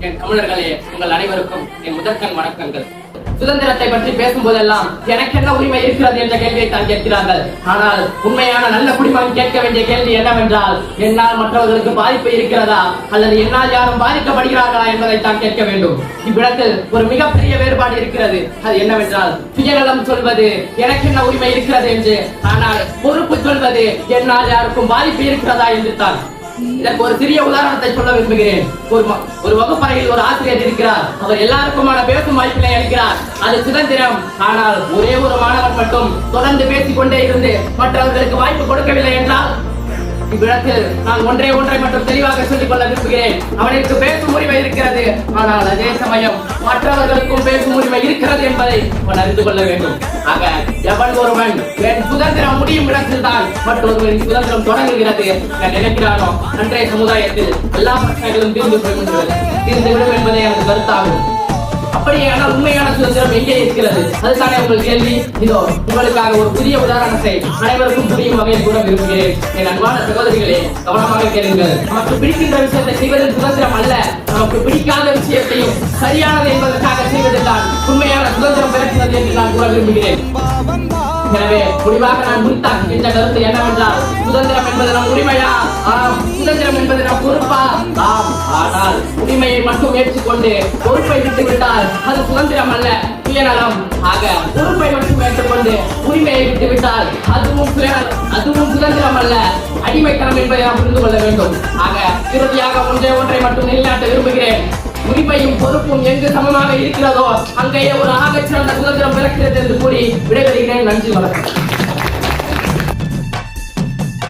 என் தமிழர்களே, உங்கள் அனைவருக்கும் என் முதற்கண் வணக்கங்கள். சுதந்திரத்தை பற்றி பேசும்போதெல்லாம் எனக்கு என்ன உரிமை இருக்கிறது என்ற கேள்வியை தான் கேட்கிறார்கள். ஆனால் உண்மையான நல்ல குடிமகன் கேட்க வேண்டிய கேள்வி என்னவென்றால், என்னால் மற்றவர்களுக்கு பாதிப்பு இருக்கிறதா அல்லது என்னால் யாரும் பாதிக்கப்படுகிறார்களா என்பதை தான் கேட்க வேண்டும். இவ்விடத்தில் ஒரு மிகப்பெரிய வேறுபாடு இருக்கிறது. அது என்னவென்றால், சுயநலம் சொல்வது எனக்கு என்ன உரிமை இருக்கிறது என்று, ஆனால் பொறுப்பு சொல்வது என்னால் யாருக்கும் பாதிப்பு இருக்கிறதா என்று தான். இதற்கு ஒரு சிறிய உதாரணத்தை சொல்ல விரும்புகிறேன். ஒரு வகுப்பறையில் ஒரு ஆசிரியர் இருக்கிறார். அவர் எல்லாருக்குமான பேசும் வாய்ப்பினை அளிக்கிறார். அது சுதந்திரம். ஆனால் ஒரே ஒரு மாணவன் மட்டும் தொடர்ந்து பேசிக்கொண்டே இருந்து மற்றவர்களுக்கு வாய்ப்பு கொடுக்கவில்லை என்றால், இவ்விடத்தில் நான் ஒன்றை மட்டும் தெளிவாக சொல்லிக் கொள்ள விரும்புகிறேன். அவனுக்கு பேசும் உரிமை இருக்கிறது, ஆனால் அதே சமயம் மற்றவர்களுக்கும் பேசும் உரிமை இருக்கிறது என்பதை அவன் அறிந்து கொள்ள வேண்டும். ஆக எவன் ஒருவன் என் சுதந்திரம் முடியும் இடத்தில் தான் மற்றொருவரின் சுதந்திரம் தொடங்குகிறது என நினைக்கிறானோ, அன்றைய சமுதாயத்தில் எல்லா பிரச்சனைகளும் தீர்ந்துவிடும் என்பதே எனது கருத்தாகும். அப்படியான உண்மையான சுதந்திரம் எங்கே இருக்கிறது? அதுதானே உங்கள் கேள்வி. இதோ உங்களுக்காக ஒரு புதிய உதாரணத்தை அனைவருக்கும் புரியும் வகையில் கூட விரும்புகிறேன். என் அன்பான சகோதரிகளே, கவனமாக கேளுங்கள். நமக்கு பிடிக்கின்ற விஷயத்தை செய்வதில் சுதந்திரம் அல்ல, நமக்கு பிடிக்காத விஷயத்தையும் சரியானது என்பதற்காக செய்வதில்தான் உண்மையான சுதந்திரம் பிறக்கிறது என்று நான் கூற விரும்புகிறேன். எனவே முடிவாக நான் முன்னிட்ட கருத்து என்னவென்றால், சுதந்திரம் என்பது நம் உரிமையா? ஆம். சுதந்திரம் என்பது நம் பொறுப்பா? ஆம். ஆனால் உரிமையை மட்டும் ஏற்றுக்கொண்டு பொறுப்பை விட்டுவிட்டால் அது சுதந்திரம் அல்ல, சுயநலம். ஆக பொறுப்பை மட்டும் ஏற்றுக்கொண்டு உரிமையை விட்டுவிட்டால் அதுவும் சுதந்திரம் அல்ல, அடிமைத்தனம் என்பதை நாம் புரிந்து கொள்ள வேண்டும். ஆக இறுதியாக ஒன்றை மட்டும் நிலைநாட்ட விரும்புகிறேன். உரிமையும் பொறுப்பும் எங்கு சமமாக இருக்கிறதோ அங்கேயே ஒரு ஆகச்சிறந்த சுதந்திரம் பிறக்கிறது என்று கூறி விடைபெறுகிறேன். நன்றி, வணக்கம்.